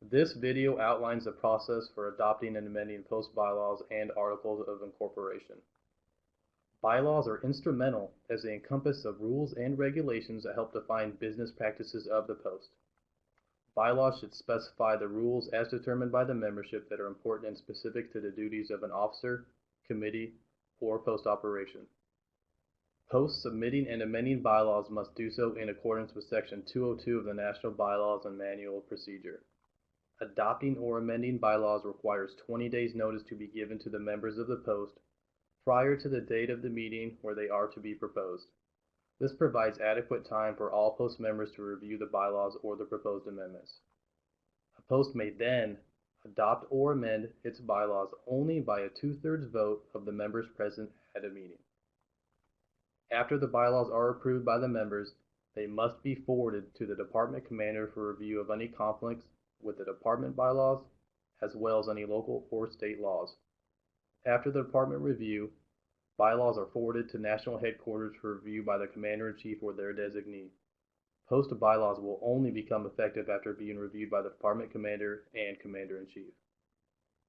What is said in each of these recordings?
This video outlines the process for adopting and amending post bylaws and articles of incorporation. Bylaws are instrumental as they encompass the rules and regulations that help define business practices of the post. Bylaws should specify the rules as determined by the membership that are important and specific to the duties of an officer, committee, or post operation. Posts submitting and amending bylaws must do so in accordance with Section 202 of the National Bylaws and Manual of Procedure. Adopting or amending bylaws requires 20 days notice to be given to the members of the post prior to the date of the meeting where they are to be proposed. This provides adequate time for all post members to review the bylaws or the proposed amendments. A post may then adopt or amend its bylaws only by a 2/3 vote of the members present at a meeting. After the bylaws are approved by the members, they must be forwarded to the department commander for review of any conflicts with the department bylaws, as well as any local or state laws. After the department review, bylaws are forwarded to national headquarters for review by the commander-in-chief or their designee. Post bylaws will only become effective after being reviewed by the department commander and commander-in-chief.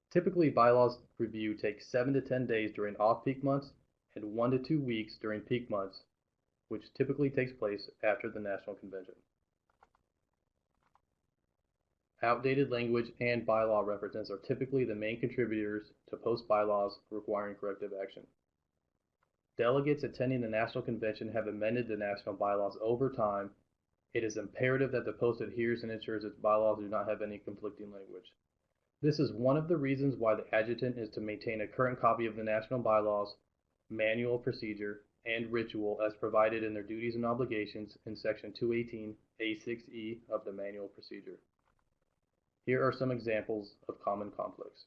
Typically, bylaws review takes 7 to 10 days during off-peak months and 1 to 2 weeks during peak months, which typically takes place after the National Convention. Outdated language and bylaw references are typically the main contributors to post bylaws requiring corrective action. Delegates attending the National Convention have amended the national bylaws over time. It is imperative that the post adheres and ensures its bylaws do not have any conflicting language. This is one of the reasons why the adjutant is to maintain a current copy of the national bylaws, manual of procedure, and ritual as provided in their duties and obligations in Section 218 A6E of the Manual of Procedure. Here are some examples of common conflicts.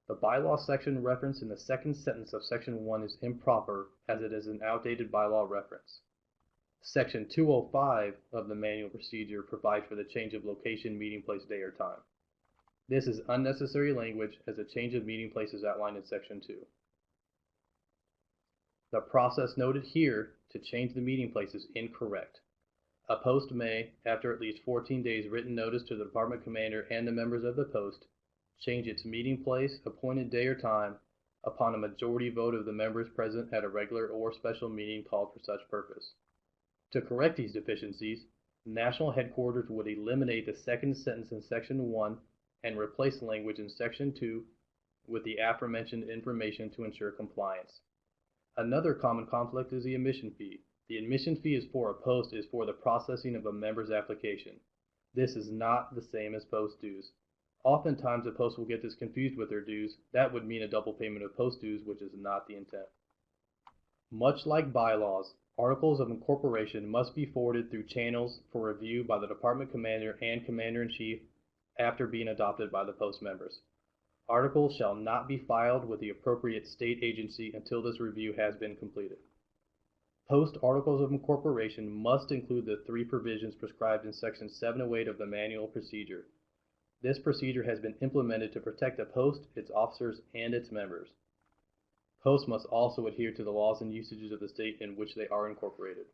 The bylaw section referenced in the second sentence of Section 1 is improper as it is an outdated bylaw reference. Section 205 of the Manual of Procedure provides for the change of location, meeting place, day, or time. This is unnecessary language as a change of meeting place is outlined in Section 2. The process noted here to change the meeting place is incorrect. A post may, after at least 14 days written notice to the department commander and the members of the post, change its meeting place, appointed day or time, upon a majority vote of the members present at a regular or special meeting called for such purpose. To correct these deficiencies, National Headquarters would eliminate the second sentence in Section 1 and replace language in Section 2 with the aforementioned information to ensure compliance. Another common conflict is the admission fee. The admission fee is for a post is for the processing of a member's application. This is not the same as post dues. Oftentimes, a post will get this confused with their dues. That would mean a double payment of post dues, which is not the intent. Much like bylaws, articles of incorporation must be forwarded through channels for review by the department commander and commander-in-chief after being adopted by the post members. Articles shall not be filed with the appropriate state agency until this review has been completed. Post articles of incorporation must include the 3 provisions prescribed in Section 708 of the Manual of Procedure. This procedure has been implemented to protect the post, its officers, and its members. Posts must also adhere to the laws and usages of the state in which they are incorporated.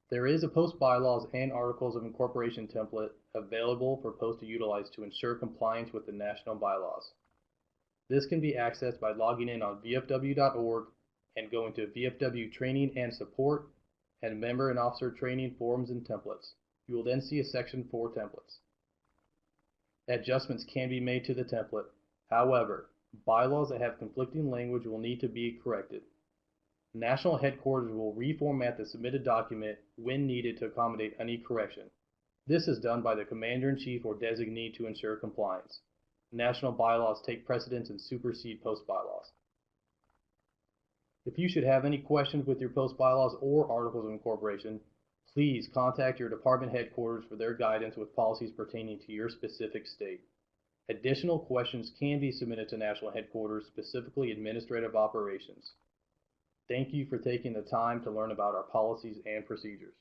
There is a post bylaws and articles of incorporation template available for post to utilize to ensure compliance with the national bylaws. This can be accessed by logging in on vfw.org and going to VFW Training and Support and Member and Officer Training Forms and Templates. You will then see a section for templates. Adjustments can be made to the template. However, bylaws that have conflicting language will need to be corrected. National Headquarters will reformat the submitted document when needed to accommodate any correction. This is done by the Commander-in-Chief or designee to ensure compliance. National bylaws take precedence and supersede post bylaws. If you should have any questions with your post bylaws or articles of incorporation, please contact your department headquarters for their guidance with policies pertaining to your specific state. Additional questions can be submitted to National Headquarters, specifically Administrative Operations. Thank you for taking the time to learn about our policies and procedures.